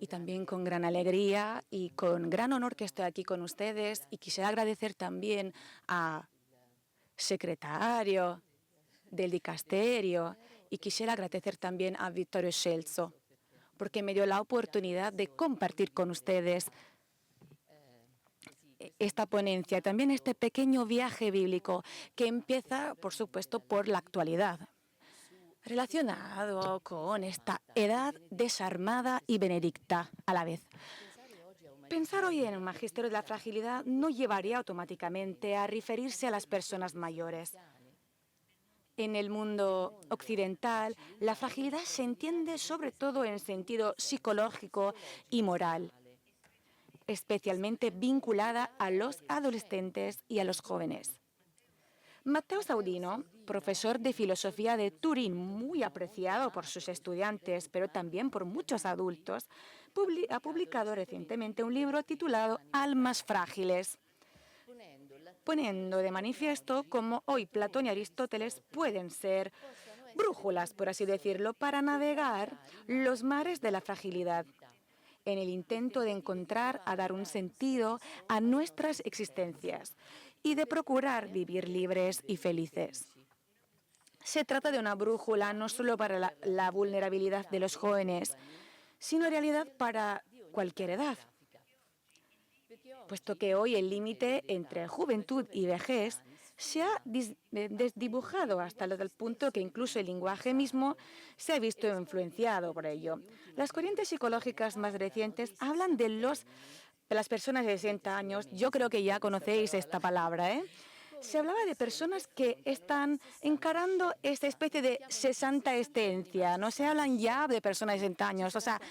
y también con gran alegría y con gran honor que estoy aquí con ustedes, y quisiera agradecer también al secretario del dicasterio y quisiera agradecer también a Vittorio Scelzo, porque me dio la oportunidad de compartir con ustedes esta ponencia, también este pequeño viaje bíblico que empieza, por supuesto, por la actualidad, relacionado con esta edad desarmada y benedicta a la vez. Pensar hoy en el magisterio de la fragilidad no llevaría automáticamente a referirse a las personas mayores. En el mundo occidental, la fragilidad se entiende sobre todo en sentido psicológico y moral, especialmente vinculada a los adolescentes y a los jóvenes. Matteo Saudino, profesor de filosofía de Turín, muy apreciado por sus estudiantes, pero también por muchos adultos, ha publicado recientemente un libro titulado Almas frágiles, poniendo de manifiesto cómo hoy Platón y Aristóteles pueden ser brújulas, por así decirlo, para navegar los mares de la fragilidad, en el intento de encontrar, a dar un sentido a nuestras existencias y de procurar vivir libres y felices. Se trata de una brújula no solo para la vulnerabilidad de los jóvenes, sino en realidad para cualquier edad, puesto que hoy el límite entre juventud y vejez se ha desdibujado hasta el punto que incluso el lenguaje mismo se ha visto influenciado por ello. Las corrientes psicológicas más recientes hablan de las personas de 60 años. Yo creo que ya conocéis esta palabra, ¿eh? Se hablaba de personas que están encarando esta especie de sesantescencia. No se hablan ya de personas de 60 años. O sea,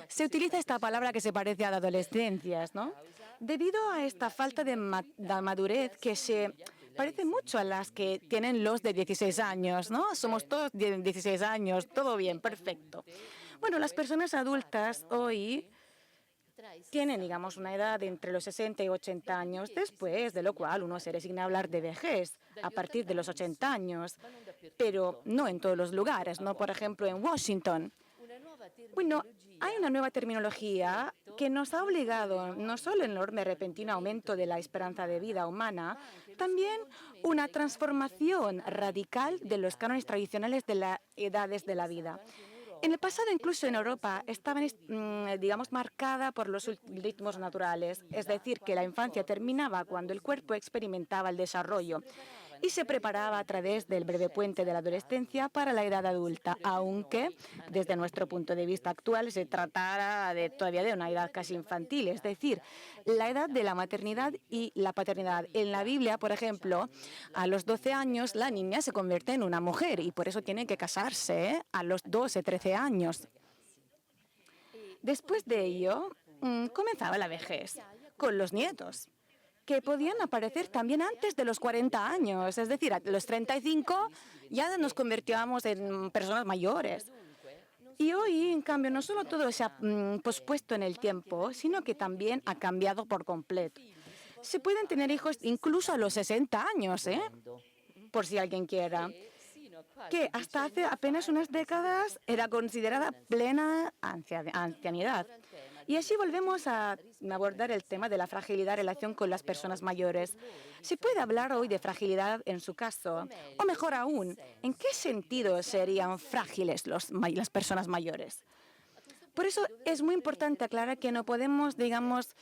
se utiliza esta palabra que se parece a la adolescencia, ¿no? Debido a esta falta de madurez que se parece mucho a las que tienen los de 16 años, ¿no? Somos todos de 16 años, todo bien, perfecto. Bueno, las personas adultas hoy tienen, digamos, una edad de entre los 60 y 80 años, después de lo cual uno se resigna a hablar de vejez a partir de los 80 años, pero no en todos los lugares, ¿no? Por ejemplo, en Washington. Bueno, hay una nueva terminología que nos ha obligado no solo el enorme repentino aumento de la esperanza de vida humana, también una transformación radical de los cánones tradicionales de las edades de la vida. En el pasado, incluso en Europa, estaban, digamos, marcada por los ritmos naturales, es decir, que la infancia terminaba cuando el cuerpo experimentaba el desarrollo y se preparaba a través del breve puente de la adolescencia para la edad adulta, aunque desde nuestro punto de vista actual se tratara todavía de una edad casi infantil, es decir, la edad de la maternidad y la paternidad. En la Biblia, por ejemplo, a los 12 años la niña se convierte en una mujer y por eso tiene que casarse, ¿eh? A los 12, 13 años. Después de ello, comenzaba la vejez con los nietos, que podían aparecer también antes de los 40 años. Es decir, a los 35 ya nos convertíamos en personas mayores. Y hoy, en cambio, no solo todo se ha pospuesto en el tiempo, sino que también ha cambiado por completo. Se pueden tener hijos incluso a los 60 años, ¿eh? Por si alguien quiera, que hasta hace apenas unas décadas era considerada plena ancianidad. Y así volvemos a abordar el tema de la fragilidad en relación con las personas mayores. ¿Se puede hablar hoy de fragilidad en su caso? O mejor aún, ¿en qué sentido serían frágiles las personas mayores? Por eso es muy importante aclarar que no podemos, digamos,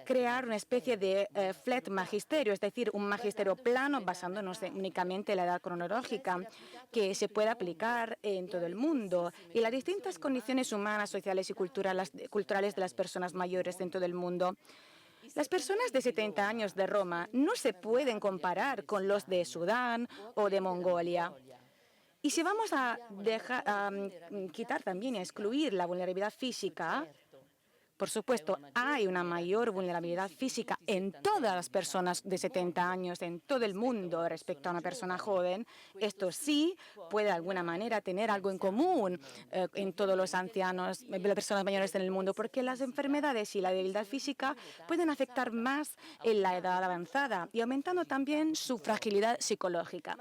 crear una especie de flat magisterio, es decir, un magisterio plano basándonos únicamente en la edad cronológica, que se pueda aplicar en todo el mundo y las distintas condiciones humanas, sociales y culturales de las personas mayores en todo el mundo. Las personas de 70 años de Roma no se pueden comparar con los de Sudán o de Mongolia. Y si vamos a quitar también y a excluir la vulnerabilidad física, por supuesto, hay una mayor vulnerabilidad física en todas las personas de 70 años, en todo el mundo, respecto a una persona joven. Esto sí puede de alguna manera tener algo en común en todos los ancianos, las personas mayores en el mundo, porque las enfermedades y la debilidad física pueden afectar más en la edad avanzada y aumentando también su fragilidad psicológica.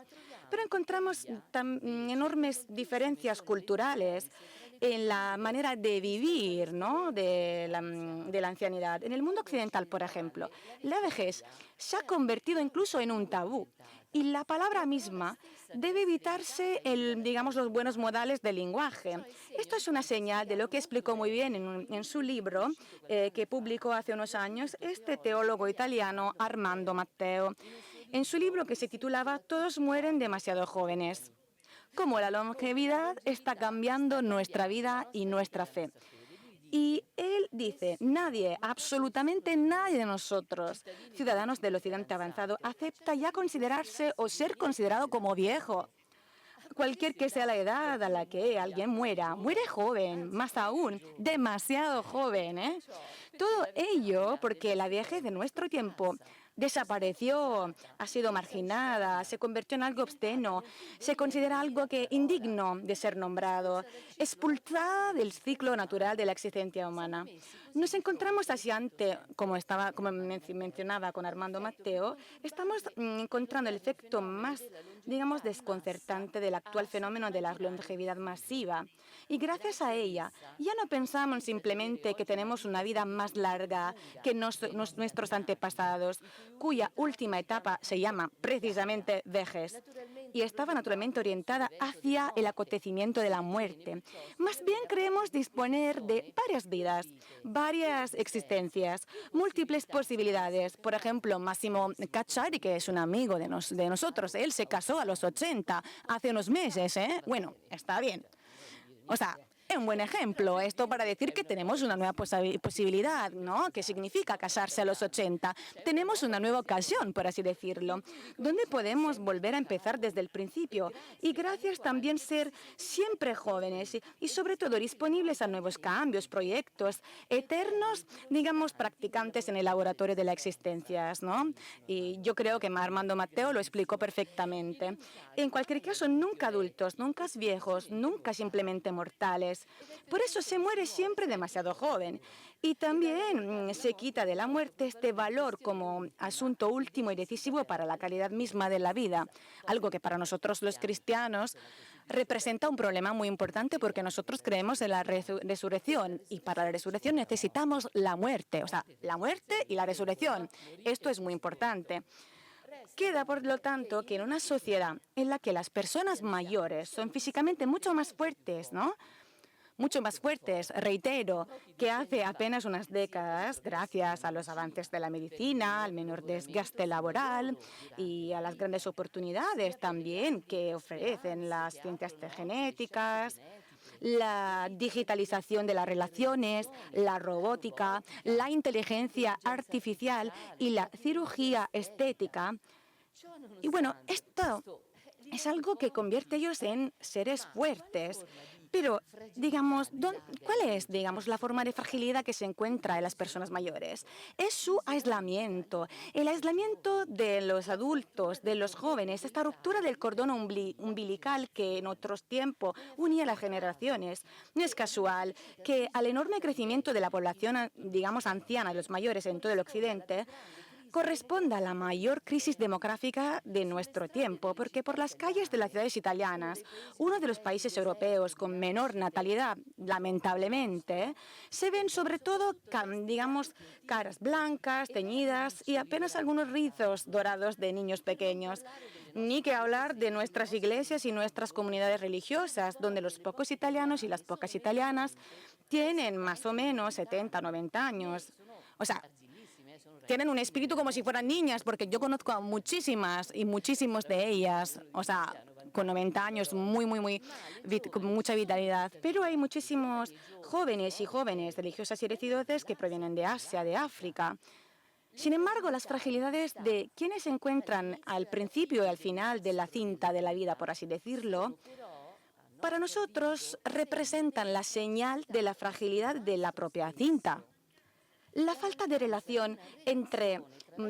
Pero encontramos enormes diferencias culturales en la manera de vivir, ¿no?, de la ancianidad. En el mundo occidental, por ejemplo, la vejez se ha convertido incluso en un tabú y la palabra misma debe evitarse digamos, los buenos modales del lenguaje. Esto es una señal de lo que explicó muy bien en su libro que publicó hace unos años este teólogo italiano Armando Matteo, en su libro que se titulaba Todos mueren demasiado jóvenes. Cómo la longevidad está cambiando nuestra vida y nuestra fe. Y él dice, nadie, absolutamente nadie de nosotros, ciudadanos del occidente avanzado, acepta ya considerarse o ser considerado como viejo. Cualquier que sea la edad a la que alguien muera, muere joven, más aún, demasiado joven, ¿eh? Todo ello porque la vejez de nuestro tiempo desapareció, ha sido marginada, se convirtió en algo obsceno, se considera algo indigno de ser nombrado, expulsada del ciclo natural de la existencia humana. Nos encontramos así como mencionaba con Armando Matteo, estamos encontrando el efecto más, digamos, desconcertante del actual fenómeno de la longevidad masiva. Y gracias a ella, ya no pensamos simplemente que tenemos una vida más larga que nuestros antepasados, cuya última etapa se llama precisamente vejez y estaba naturalmente orientada hacia el acontecimiento de la muerte. Más bien creemos disponer de varias vidas, varias existencias, múltiples posibilidades. Por ejemplo, Massimo Cacciari, que es un amigo de nosotros, él se casó a los 80, hace unos meses, ¿eh? Bueno, está bien. O sea, es un buen ejemplo esto para decir que tenemos una nueva posibilidad, ¿no? ¿Qué significa casarse a los 80? Tenemos una nueva ocasión, por así decirlo, donde podemos volver a empezar desde el principio y gracias también ser siempre jóvenes y sobre todo disponibles a nuevos cambios, proyectos, eternos, digamos, practicantes en el laboratorio de la existencia, ¿no? Y yo creo que Armando Matteo lo explicó perfectamente. En cualquier caso, nunca adultos, nunca viejos, nunca simplemente mortales. Por eso se muere siempre demasiado joven y también se quita de la muerte este valor como asunto último y decisivo para la calidad misma de la vida, algo que para nosotros los cristianos representa un problema muy importante porque nosotros creemos en la resurrección y para la resurrección necesitamos la muerte, o sea, la muerte y la resurrección. Esto es muy importante. Queda, por lo tanto, que en una sociedad en la que las personas mayores son físicamente mucho más fuertes, ¿no?, mucho más fuertes, reitero, que hace apenas unas décadas, gracias a los avances de la medicina, al menor desgaste laboral y a las grandes oportunidades también que ofrecen las ciencias genéticas, la digitalización de las relaciones, la robótica, la inteligencia artificial y la cirugía estética. Y bueno, esto es algo que convierte a ellos en seres fuertes. Pero, digamos, ¿cuál es, digamos, la forma de fragilidad que se encuentra en las personas mayores? Es su aislamiento, el aislamiento de los adultos, de los jóvenes, esta ruptura del cordón umbilical que en otros tiempos unía las generaciones. No es casual que al enorme crecimiento de la población, digamos, anciana, de los mayores en todo el occidente, corresponda a la mayor crisis demográfica de nuestro tiempo, porque por las calles de las ciudades italianas, uno de los países europeos con menor natalidad, lamentablemente, se ven sobre todo, digamos, caras blancas, teñidas y apenas algunos rizos dorados de niños pequeños. Ni que hablar de nuestras iglesias y nuestras comunidades religiosas, donde los pocos italianos y las pocas italianas tienen más o menos 70, 90 años. O sea, tienen un espíritu como si fueran niñas, porque yo conozco a muchísimas y muchísimos de ellas, o sea, con 90 años, con mucha vitalidad. Pero hay muchísimos jóvenes y jóvenes religiosas y religiosas que provienen de Asia, de África. Sin embargo, las fragilidades de quienes se encuentran al principio y al final de la cinta de la vida, por así decirlo, para nosotros representan la señal de la fragilidad de la propia cinta. La falta de relación entre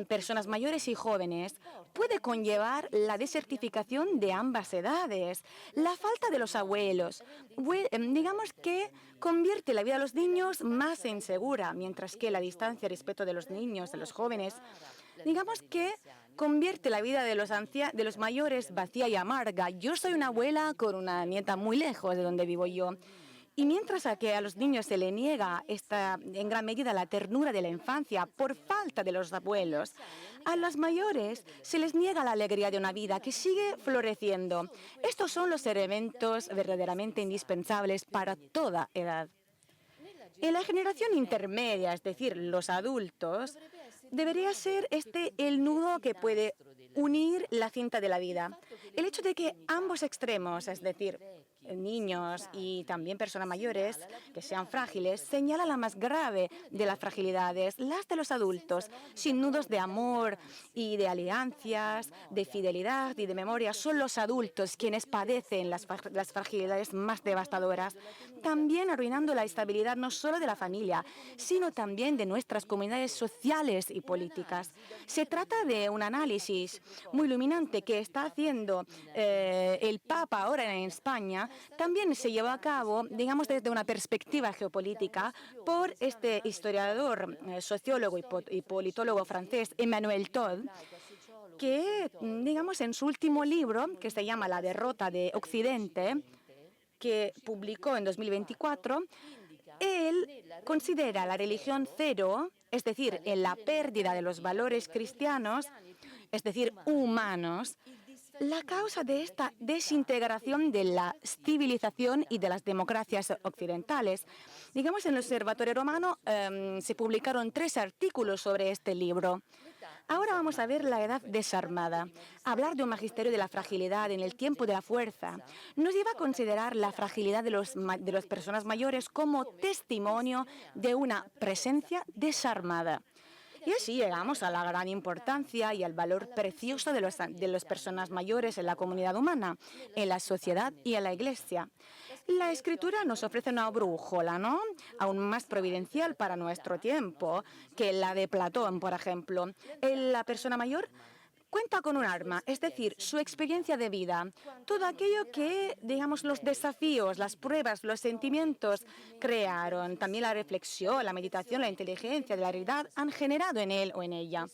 personas mayores y jóvenes puede conllevar la desertificación de ambas edades. La falta de los abuelos, digamos que convierte la vida de los niños más insegura, mientras que la distancia respecto de los niños, de los jóvenes, digamos que convierte la vida de los mayores vacía y amarga. Yo soy una abuela con una nieta muy lejos de donde vivo yo. Y mientras que a los niños se les niega en gran medida la ternura de la infancia por falta de los abuelos, a los mayores se les niega la alegría de una vida que sigue floreciendo. Estos son los elementos verdaderamente indispensables para toda edad. En la generación intermedia, es decir, los adultos, debería ser el nudo que puede unir la cinta de la vida. El hecho de que ambos extremos, es decir, niños y también personas mayores que sean frágiles, señala la más grave de las fragilidades, las de los adultos, sin nudos de amor y de alianzas, de fidelidad y de memoria. Son los adultos quienes padecen las fragilidades más devastadoras, también arruinando la estabilidad no solo de la familia, sino también de nuestras comunidades sociales y políticas. Se trata de un análisis muy iluminante que está haciendo el Papa ahora en España. También se llevó a cabo, digamos, desde una perspectiva geopolítica por este historiador, sociólogo y politólogo francés, Emmanuel Todd, que, digamos, en su último libro, que se llama La derrota de Occidente, que publicó en 2024, él considera la religión cero, es decir, en la pérdida de los valores cristianos, es decir, humanos, la causa de esta desintegración de la civilización y de las democracias occidentales. Digamos, en el Observatorio Romano se publicaron 3 artículos sobre este libro. Ahora vamos a ver la edad desarmada. Hablar de un magisterio de la fragilidad en el tiempo de la fuerza nos lleva a considerar la fragilidad de las personas mayores como testimonio de una presencia desarmada. Y así llegamos a la gran importancia y al valor precioso de las personas mayores en la comunidad humana, en la sociedad y en la Iglesia. La Escritura nos ofrece una brújula, ¿no?, aún más providencial para nuestro tiempo que la de Platón, por ejemplo. La persona mayor cuenta con un arma, es decir, su experiencia de vida, todo aquello que, digamos, los desafíos, las pruebas, los sentimientos crearon, también la reflexión, la meditación, la inteligencia de la realidad han generado en él o en ella.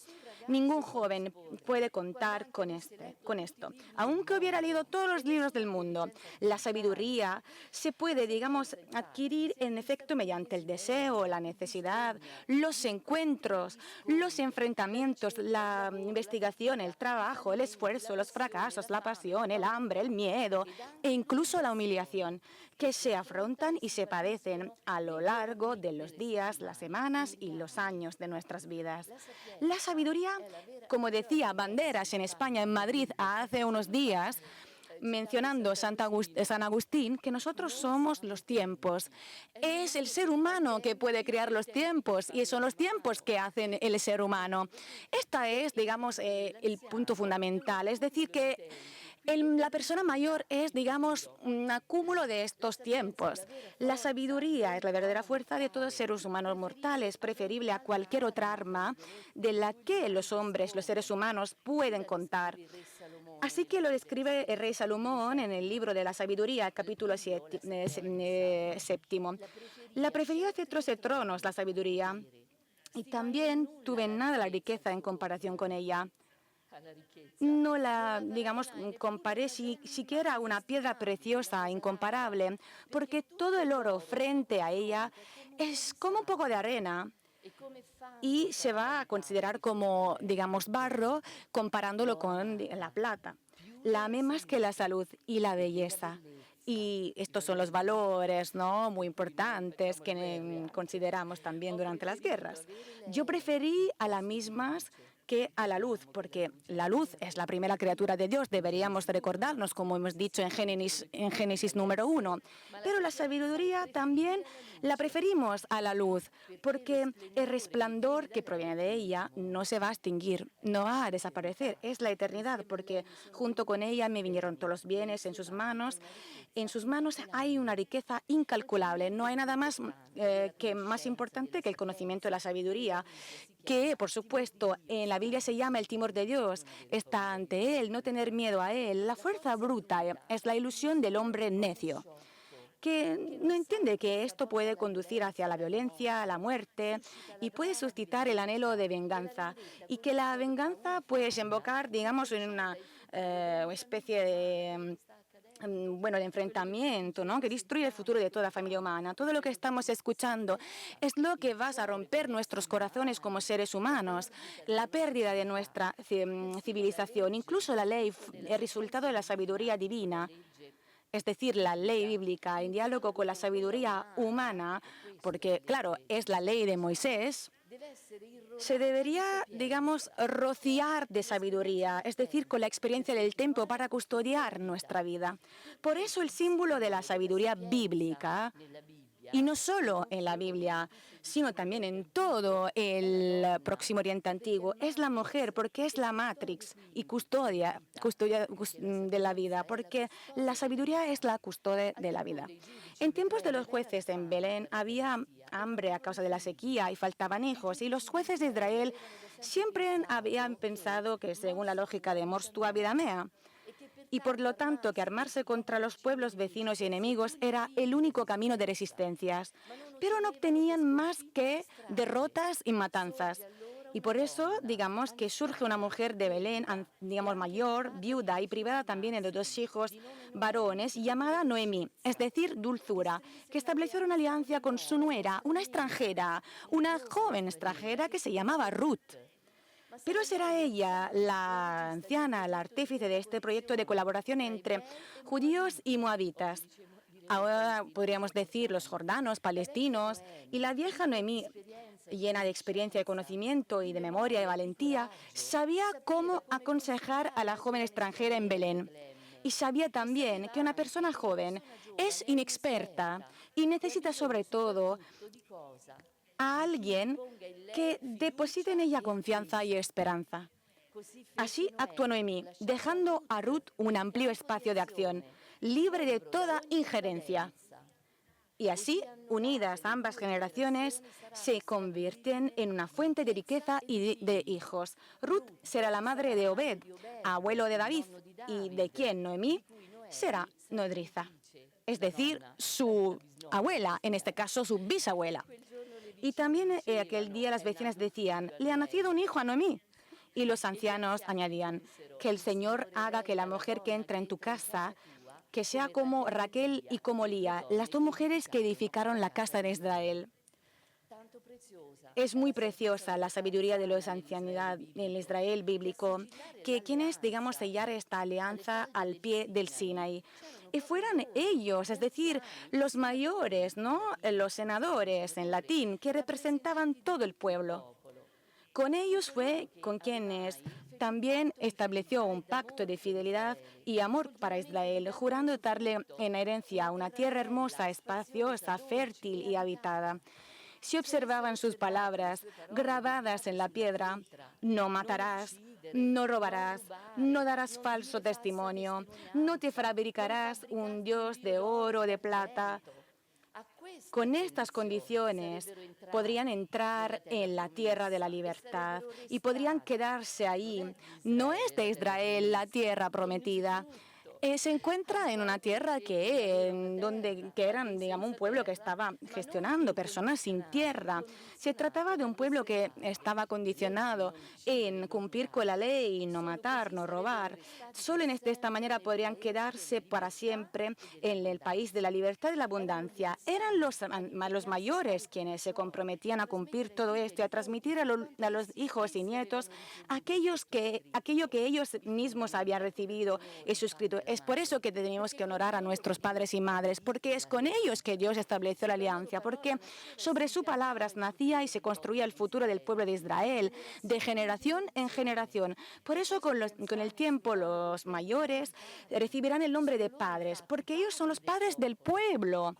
Ningún joven puede contar con esto. Aunque hubiera leído todos los libros del mundo, la sabiduría se puede, digamos, adquirir en efecto mediante el deseo, la necesidad, los encuentros, los enfrentamientos, la investigación, el trabajo, el esfuerzo, los fracasos, la pasión, el hambre, el miedo e incluso la humillación, que se afrontan y se padecen a lo largo de los días, las semanas y los años de nuestras vidas. La sabiduría, como decía Banderas en España, en Madrid, hace unos días, mencionando San Agustín, que nosotros somos los tiempos. Es el ser humano que puede crear los tiempos y son los tiempos que hacen el ser humano. Este es, digamos, el punto fundamental. Es decir, que la persona mayor es, digamos, un acúmulo de estos tiempos. La sabiduría es la verdadera fuerza de todos los seres humanos mortales, preferible a cualquier otra arma de la que los hombres, los seres humanos, pueden contar. Así que lo describe el rey Salomón en el libro de la sabiduría, capítulo 7. La preferida de otros tronos, la sabiduría, y también tuve nada la riqueza en comparación con ella. No la, digamos, comparé siquiera a una piedra preciosa, incomparable, porque todo el oro frente a ella es como un poco de arena y se va a considerar como, digamos, barro comparándolo con la plata. La amé más que la salud y la belleza. Y estos son los valores, ¿no?, muy importantes que consideramos también durante las guerras. Yo preferí a las mismas que a la luz, porque la luz es la primera criatura de Dios, deberíamos recordarnos, como hemos dicho en Génesis número 1. Pero la sabiduría también la preferimos a la luz, porque el resplandor que proviene de ella no se va a extinguir, no va a desaparecer, es la eternidad, porque junto con ella me vinieron todos los bienes en sus manos. En sus manos hay una riqueza incalculable, no hay nada más más importante que el conocimiento de la sabiduría, que, por supuesto, en la Biblia se llama el temor de Dios, está ante Él, no tener miedo a Él. La fuerza bruta es la ilusión del hombre necio, que no entiende que esto puede conducir hacia la violencia, la muerte, y puede suscitar el anhelo de venganza, y que la venganza puede desembocar, digamos, en una especie bueno, el enfrentamiento, ¿no?, que destruye el futuro de toda familia humana. Todo lo que estamos escuchando es lo que va a romper nuestros corazones como seres humanos, la pérdida de nuestra civilización. Incluso la ley es resultado de la sabiduría divina, es decir, la ley bíblica en diálogo con la sabiduría humana, porque, claro, es la ley de Moisés. Se debería, digamos, rociar de sabiduría, es decir, con la experiencia del tiempo para custodiar nuestra vida. Por eso el símbolo de la sabiduría bíblica, y no solo en la Biblia, sino también en todo el Próximo Oriente Antiguo, es la mujer, porque es la matrix y custodia de la vida, porque la sabiduría es la custodia de la vida. En tiempos de los jueces en Belén había hambre a causa de la sequía y faltaban hijos, y los jueces de Israel siempre habían pensado que, según la lógica de Mors tua vida mea, y por lo tanto que armarse contra los pueblos vecinos y enemigos era el único camino de resistencias, pero no obtenían más que derrotas y matanzas. Y por eso, digamos, que surge una mujer de Belén, digamos, mayor, viuda y privada también de 2 hijos varones, llamada Noemí, es decir, dulzura, que estableció una alianza con su nuera, una extranjera, una joven extranjera que se llamaba Ruth. Pero será ella, la anciana, la artífice de este proyecto de colaboración entre judíos y moabitas. Ahora podríamos decir los jordanos, palestinos, y la vieja Noemí, llena de experiencia y conocimiento y de memoria y valentía, sabía cómo aconsejar a la joven extranjera en Belén. Y sabía también que una persona joven es inexperta y necesita sobre todo a alguien que deposite en ella confianza y esperanza. Así actuó Noemí, dejando a Ruth un amplio espacio de acción, libre de toda injerencia. Y así, unidas ambas generaciones, se convierten en una fuente de riqueza y de hijos. Ruth será la madre de Obed, abuelo de David, y de quien Noemí será nodriza, es decir, su abuela, en este caso su bisabuela. Y también aquel día las vecinas decían, le ha nacido un hijo a Noemí. Y los ancianos añadían, que el Señor haga que la mujer que entra en tu casa, que sea como Raquel y como Lía, las 2 mujeres que edificaron la casa de Israel. Es muy preciosa la sabiduría de los ancianidad en Israel bíblico, que quienes, digamos, sellar esta alianza al pie del Sinaí. Y fueran ellos, es decir, los mayores, ¿no?, los senadores en latín, que representaban todo el pueblo. Con ellos fue con quienes también estableció un pacto de fidelidad y amor para Israel, jurando darle en herencia una tierra hermosa, espaciosa, fértil y habitada. Si observaban sus palabras grabadas en la piedra, no matarás, no robarás, no darás falso testimonio, no te fabricarás un dios de oro o de plata. Con estas condiciones podrían entrar en la tierra de la libertad y podrían quedarse ahí. No es de Israel la tierra prometida. Se encuentra en una tierra que eran, digamos, un pueblo que estaba gestionando personas sin tierra. Se trataba de un pueblo que estaba condicionado en cumplir con la ley, no matar, no robar. Solo de esta manera podrían quedarse para siempre en el país de la libertad y la abundancia. Eran los mayores quienes se comprometían a cumplir todo esto y a transmitir a los hijos y nietos aquello que ellos mismos habían recibido y suscrito. Es por eso que tenemos que honorar a nuestros padres y madres, porque es con ellos que Dios estableció la alianza, porque sobre sus palabras nacía y se construía el futuro del pueblo de Israel, de generación en generación. Por eso con el tiempo los mayores recibirán el nombre de padres, porque ellos son los padres del pueblo.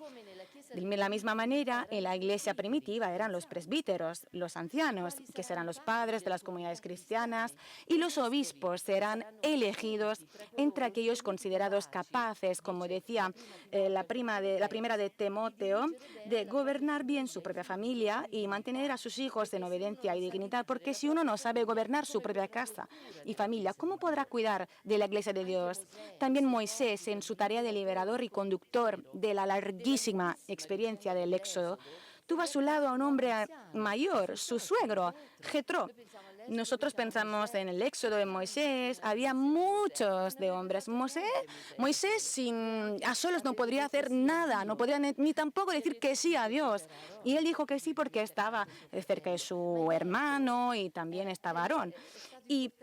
De la misma manera, en la iglesia primitiva eran los presbíteros, los ancianos, que serán los padres de las comunidades cristianas, y los obispos serán elegidos entre aquellos considerados capaces, como decía la primera de Timoteo, de gobernar bien su propia familia y mantener a sus hijos en obediencia y dignidad, porque si uno no sabe gobernar su propia casa y familia, ¿cómo podrá cuidar de la iglesia de Dios? También Moisés, en su tarea de liberador y conductor de la larguísima experiencia del Éxodo, tuvo a su lado a un hombre mayor, su suegro, Jetro, Nosotros pensamos en el Éxodo de Moisés, había muchos de hombres. Moisés a solos no podría hacer nada, no podría ni tampoco decir que sí a Dios. Y él dijo que sí porque estaba cerca de su hermano y también estaba Aarón.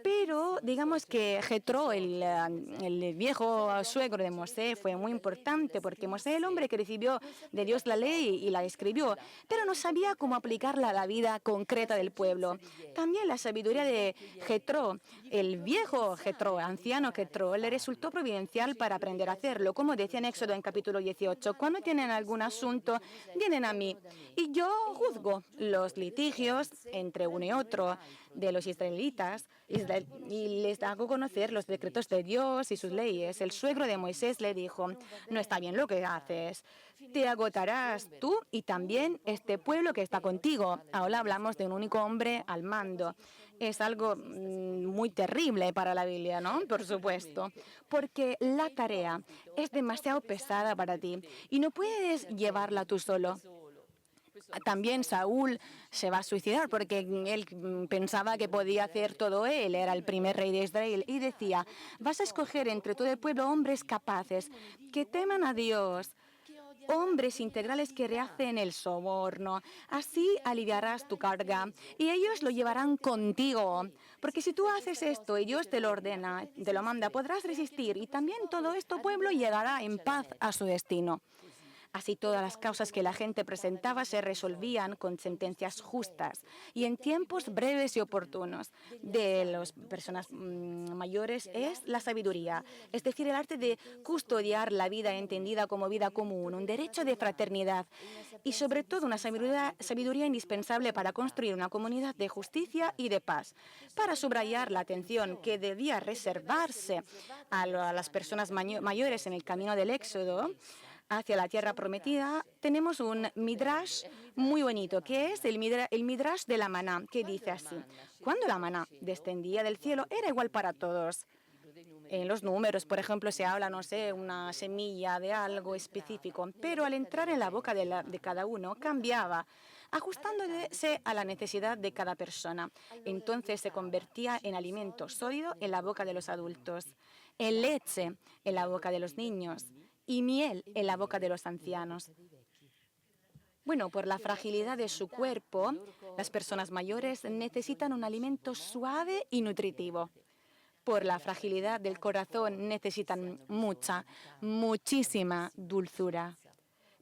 Pero digamos que Jetro, el viejo suegro de Mosé, fue muy importante porque Mosé, el hombre que recibió de Dios la ley y la escribió, pero no sabía cómo aplicarla a la vida concreta del pueblo. También la sabiduría de Jetro, el viejo Jetro, anciano Jetro, le resultó providencial para aprender a hacerlo. Como decía en Éxodo en capítulo 18, cuando tienen algún asunto, vienen a mí y yo juzgo los litigios entre uno y otro de los israelitas y les hago conocer los decretos de Dios y sus leyes. El suegro de Moisés le dijo, no está bien lo que haces, te agotarás tú y también este pueblo que está contigo. Ahora hablamos de un único hombre al mando. Es algo muy terrible para la Biblia, ¿no? Por supuesto, porque la tarea es demasiado pesada para ti y no puedes llevarla tú solo. También Saúl se va a suicidar porque él pensaba que podía hacer todo él, era el primer rey de Israel y decía, vas a escoger entre todo el pueblo hombres capaces que teman a Dios, hombres integrales que rehacen el soborno. Así aliviarás tu carga y ellos lo llevarán contigo. Porque si tú haces esto y Dios te lo ordena, te lo manda, podrás resistir y también todo este pueblo llegará en paz a su destino. Así todas las causas que la gente presentaba se resolvían con sentencias justas y en tiempos breves y oportunos. De las personas mayores es la sabiduría, es decir, el arte de custodiar la vida entendida como vida común, un derecho de fraternidad y sobre todo una sabiduría indispensable para construir una comunidad de justicia y de paz. Para subrayar la atención que debía reservarse a las personas mayores en el camino del Éxodo, hacia la tierra prometida, tenemos un midrash muy bonito, que es el midrash de la maná, que dice así, cuando la maná descendía del cielo era igual para todos. En los números, por ejemplo, se habla, no sé, una semilla de algo específico, pero al entrar en la boca de cada uno cambiaba, ajustándose a la necesidad de cada persona. Entonces se convertía en alimento sólido en la boca de los adultos, en leche en la boca de los niños y miel en la boca de los ancianos. Bueno, por la fragilidad de su cuerpo, las personas mayores necesitan un alimento suave y nutritivo. Por la fragilidad del corazón necesitan muchísima dulzura.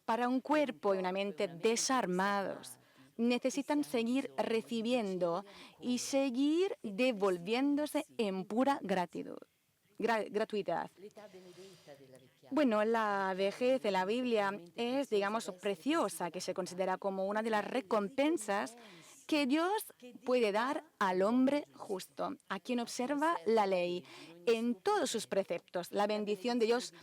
Para un cuerpo y una mente desarmados, necesitan seguir recibiendo y seguir devolviéndose en pura gratuidad. Bueno, la vejez de la Biblia es, digamos, preciosa, que se considera como una de las recompensas que Dios puede dar al hombre justo, a quien observa la ley en todos sus preceptos. La bendición de Dios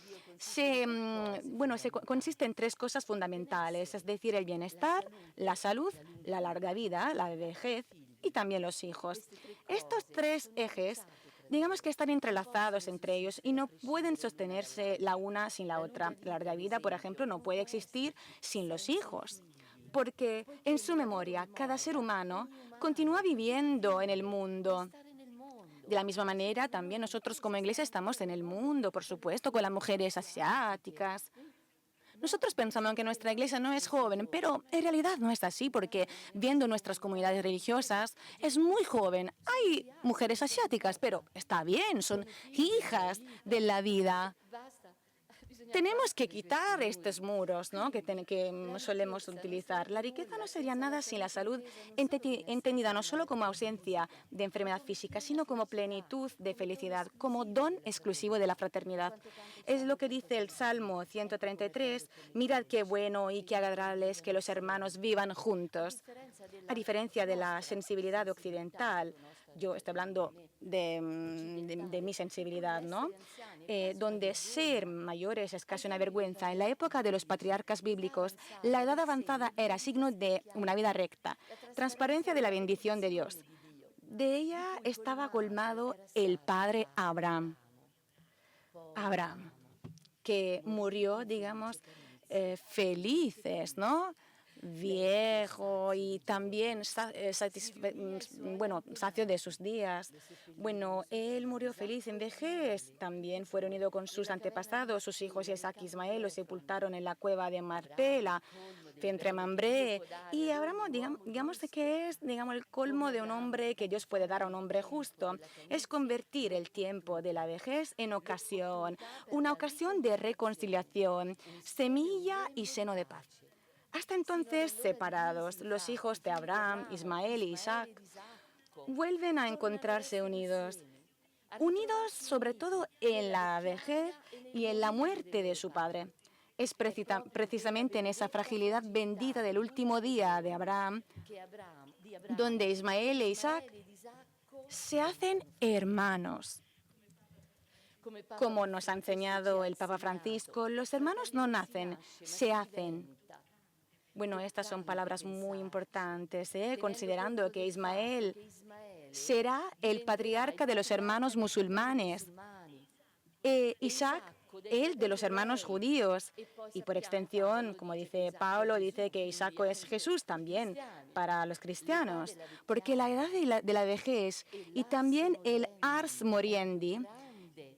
consiste en tres cosas fundamentales, es decir, el bienestar, la salud, la larga vida, la vejez y también los hijos. Estos tres ejes, digamos que están entrelazados entre ellos y no pueden sostenerse la una sin la otra. La larga vida, por ejemplo, no puede existir sin los hijos, porque en su memoria cada ser humano continúa viviendo en el mundo. De la misma manera, también nosotros como Iglesia estamos en el mundo, por supuesto, con las mujeres asiáticas. Nosotros pensamos que nuestra iglesia no es joven, pero en realidad no es así, porque viendo nuestras comunidades religiosas es muy joven. Hay mujeres asiáticas, pero está bien, son hijas de la vida. Tenemos que quitar estos muros, ¿no?, que solemos utilizar. La riqueza no sería nada sin la salud, entendida no solo como ausencia de enfermedad física, sino como plenitud de felicidad, como don exclusivo de la fraternidad. Es lo que dice el Salmo 133, mirad qué bueno y qué agradable es que los hermanos vivan juntos. A diferencia de la sensibilidad occidental, yo estoy hablando de mi sensibilidad, ¿no?, donde ser mayores es casi una vergüenza. En la época de los patriarcas bíblicos, la edad avanzada era signo de una vida recta, transparencia de la bendición de Dios. De ella estaba colmado el padre Abraham, que murió, digamos, felices, ¿no?, viejo y también sacio de sus días. Bueno, él murió feliz en vejez. También fue reunido con sus antepasados, sus hijos Isaac y Ismael, lo sepultaron en la cueva de Marpela, entre Mambré. Y Abraham, digamos que es el colmo de un hombre que Dios puede dar a un hombre justo. Es convertir el tiempo de la vejez en ocasión, una ocasión de reconciliación, semilla y seno de paz. Hasta entonces separados, los hijos de Abraham, Ismael y Isaac vuelven a encontrarse unidos. Unidos sobre todo en la vejez y en la muerte de su padre. Es precisamente en esa fragilidad bendita del último día de Abraham, donde Ismael e Isaac se hacen hermanos. Como nos ha enseñado el Papa Francisco, los hermanos no nacen, se hacen. Bueno, estas son palabras muy importantes, considerando que Ismael será el patriarca de los hermanos musulmanes, Isaac, el de los hermanos judíos, y por extensión, como dice Pablo, dice que Isaac es Jesús también para los cristianos, porque la edad de la vejez y también el ars moriendi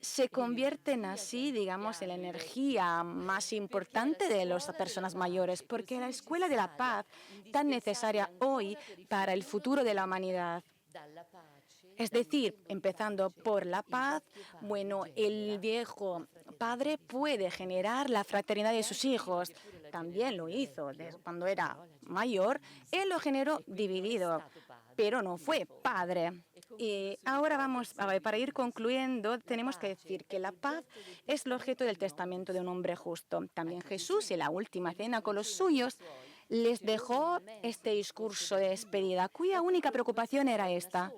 se convierten así, digamos, en la energía más importante de las personas mayores, porque la escuela de la paz, tan necesaria hoy para el futuro de la humanidad. Es decir, empezando por la paz, bueno, el viejo padre puede generar la fraternidad de sus hijos. También lo hizo cuando era mayor, él lo generó dividido, pero no fue padre. Y ahora para ir concluyendo, tenemos que decir que la paz es el objeto del testamento de un hombre justo. También Jesús, en la última cena con los suyos, les dejó este discurso de despedida, cuya única preocupación era esta: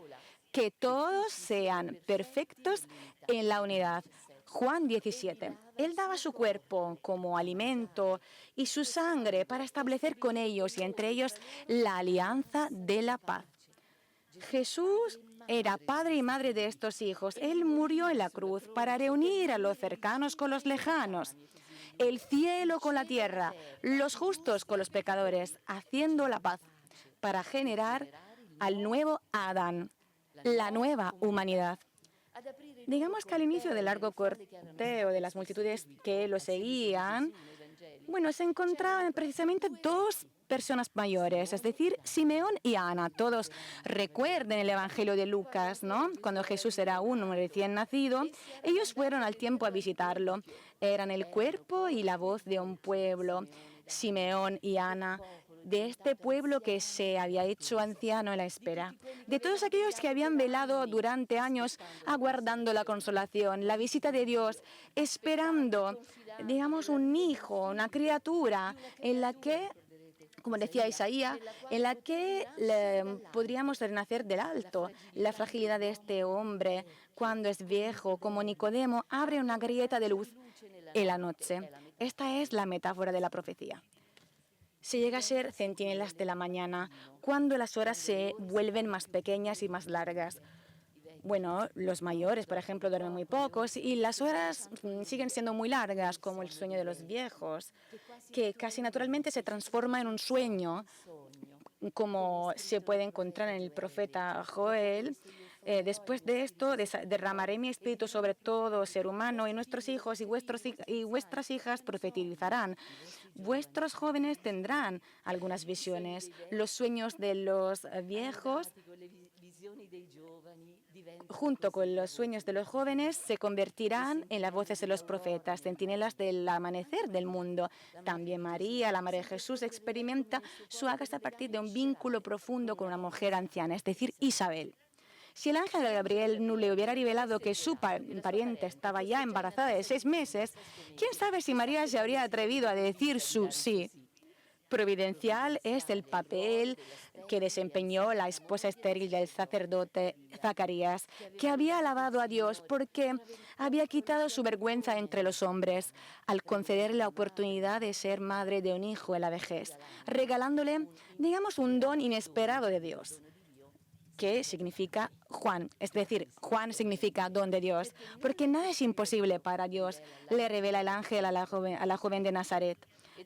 que todos sean perfectos en la unidad. Juan 17. Él daba su cuerpo como alimento y su sangre para establecer con ellos y entre ellos la alianza de la paz. Jesús era padre y madre de estos hijos. Él murió en la cruz para reunir a los cercanos con los lejanos, el cielo con la tierra, los justos con los pecadores, haciendo la paz para generar al nuevo Adán, la nueva humanidad. Digamos que al inicio del largo corteo de las multitudes que lo seguían, bueno, se encontraban precisamente dos personas mayores, es decir, Simeón y Ana. Todos recuerden el Evangelio de Lucas, ¿no? Cuando Jesús era un recién nacido, ellos fueron al templo a visitarlo. Eran el cuerpo y la voz de un pueblo, Simeón y Ana, de este pueblo que se había hecho anciano en la espera, de todos aquellos que habían velado durante años aguardando la consolación, la visita de Dios, esperando, digamos, un hijo, una criatura en la que, como decía Isaías, en la que podríamos renacer del alto. La fragilidad de este hombre, cuando es viejo, como Nicodemo, abre una grieta de luz en la noche. Esta es la metáfora de la profecía. Se llega a ser centinelas de la mañana, cuando las horas se vuelven más pequeñas y más largas. Bueno, los mayores, por ejemplo, duermen muy pocos y las horas siguen siendo muy largas, como el sueño de los viejos, que casi naturalmente se transforma en un sueño, como se puede encontrar en el profeta Joel. Después de esto, derramaré mi espíritu sobre todo ser humano, y nuestros hijos y vuestras hijas profetizarán. Vuestros jóvenes tendrán algunas visiones. Los sueños de los viejos, junto con los sueños de los jóvenes, se convertirán en las voces de los profetas, centinelas del amanecer del mundo. También María, la madre de Jesús, experimenta su agas a partir de un vínculo profundo con una mujer anciana, es decir, Isabel. Si el ángel de Gabriel no le hubiera revelado que su pariente estaba ya embarazada de 6 meses, quién sabe si María se habría atrevido a decir su sí. Providencial es el papel que desempeñó la esposa estéril del sacerdote Zacarías, que había alabado a Dios porque había quitado su vergüenza entre los hombres al concederle la oportunidad de ser madre de un hijo en la vejez, regalándole, digamos, un don inesperado de Dios, que significa Juan, es decir, Juan significa don de Dios, porque nada es imposible para Dios, le revela el ángel a la joven de Nazaret.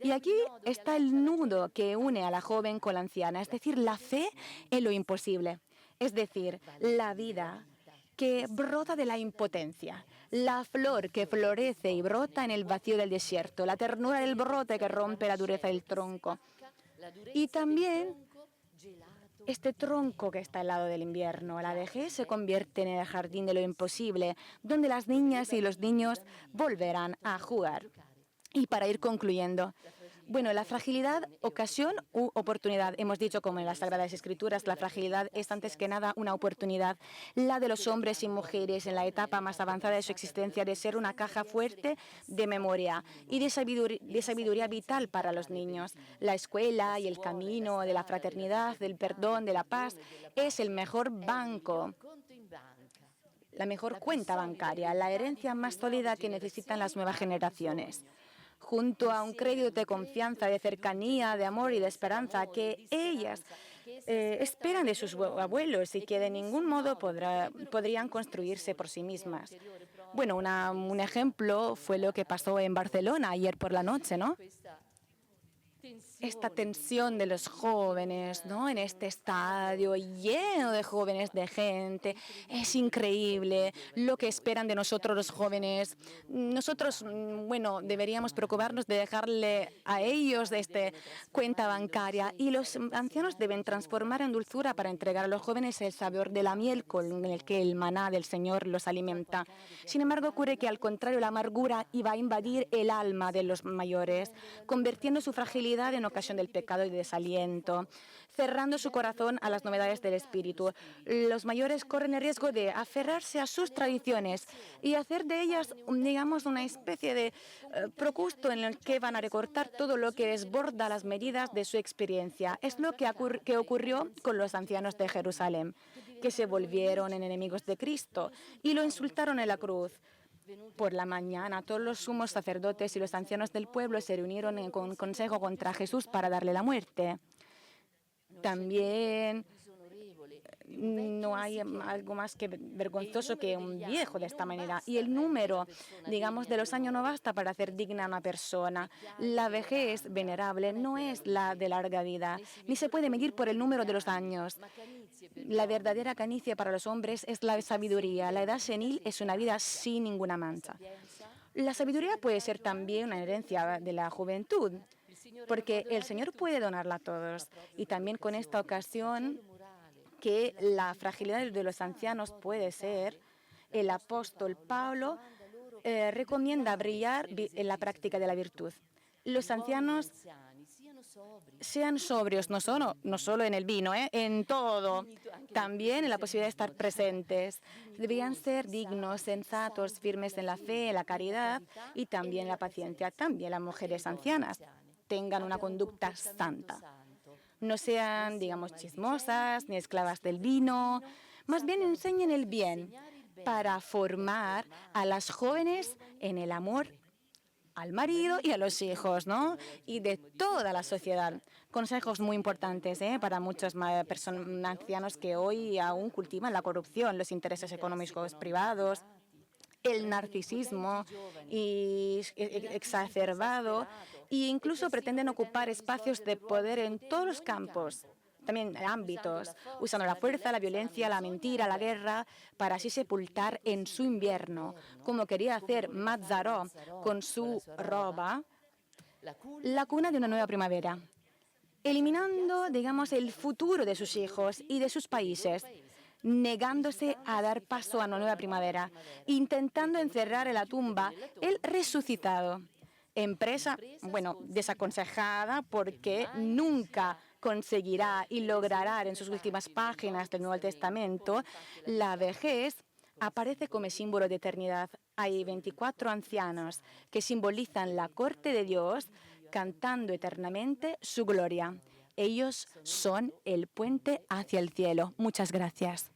Y aquí está el nudo que une a la joven con la anciana, es decir, la fe en lo imposible, es decir, la vida que brota de la impotencia, la flor que florece y brota en el vacío del desierto, la ternura del brote que rompe la dureza del tronco. Y también este tronco que está al lado del invierno, la vejez se convierte en el jardín de lo imposible, donde las niñas y los niños volverán a jugar. Y para ir concluyendo, bueno, la fragilidad, ocasión u oportunidad. Hemos dicho, como en las Sagradas Escrituras, la fragilidad es antes que nada una oportunidad, la de los hombres y mujeres en la etapa más avanzada de su existencia, de ser una caja fuerte de memoria y de sabiduría vital para los niños. La escuela y el camino de la fraternidad, del perdón, de la paz, es el mejor banco, la mejor cuenta bancaria, la herencia más sólida que necesitan las nuevas generaciones, junto a un crédito de confianza, de cercanía, de amor y de esperanza que ellas esperan de sus abuelos y que de ningún modo podrían construirse por sí mismas. Bueno, un ejemplo fue lo que pasó en Barcelona ayer por la noche, ¿no? Esta tensión de los jóvenes, ¿no? En este estadio lleno de jóvenes, de gente. Es increíble lo que esperan de nosotros los jóvenes. Nosotros, bueno, deberíamos preocuparnos de dejarle a ellos esta cuenta bancaria y los ancianos deben transformar en dulzura para entregar a los jóvenes el sabor de la miel con el que el maná del Señor los alimenta. Sin embargo, ocurre que al contrario, la amargura iba a invadir el alma de los mayores, convirtiendo su fragilidad en ocasión del pecado y desaliento, cerrando su corazón a las novedades del espíritu. Los mayores corren el riesgo de aferrarse a sus tradiciones y hacer de ellas, digamos, una especie de procusto en el que van a recortar todo lo que desborda las medidas de su experiencia. Es lo que ocurrió con los ancianos de Jerusalén, que se volvieron en enemigos de Cristo y lo insultaron en la cruz. Por la mañana, todos los sumos sacerdotes y los ancianos del pueblo se reunieron en un consejo contra Jesús para darle la muerte. También no hay algo más que vergonzoso que un viejo de esta manera. Y el número, digamos, de los años no basta para hacer digna a una persona. La vejez venerable no es la de larga vida, ni se puede medir por el número de los años. La verdadera canicie para los hombres es la sabiduría. La edad senil es una vida sin ninguna mancha. La sabiduría puede ser también una herencia de la juventud, porque el Señor puede donarla a todos. Y también con esta ocasión que la fragilidad de los ancianos puede ser, el apóstol Pablo recomienda brillar en la práctica de la virtud. Los ancianos sean sobrios, no solo en el vino, en todo, también en la posibilidad de estar presentes. Deberían ser dignos, sensatos, firmes en la fe, en la caridad y también en la paciencia. También las mujeres ancianas tengan una conducta santa. No sean, digamos, chismosas ni esclavas del vino, más bien enseñen el bien para formar a las jóvenes en el amor al marido y a los hijos, ¿no? Y de toda la sociedad. Consejos muy importantes para muchos ancianos que hoy aún cultivan la corrupción, los intereses económicos privados, el narcisismo exacerbado e incluso pretenden ocupar espacios de poder en todos los campos, también ámbitos, usando la fuerza, la violencia, la mentira, la guerra, para así sepultar en su invierno, como quería hacer Mazzarò con su roba, la cuna de una nueva primavera, eliminando, digamos, el futuro de sus hijos y de sus países, negándose a dar paso a una nueva primavera, intentando encerrar en la tumba el resucitado. Empresa, bueno, desaconsejada porque nunca conseguirá y logrará en sus últimas páginas del Nuevo Testamento. La vejez aparece como símbolo de eternidad. Hay 24 ancianos que simbolizan la corte de Dios cantando eternamente su gloria. Ellos son el puente hacia el cielo. Muchas gracias.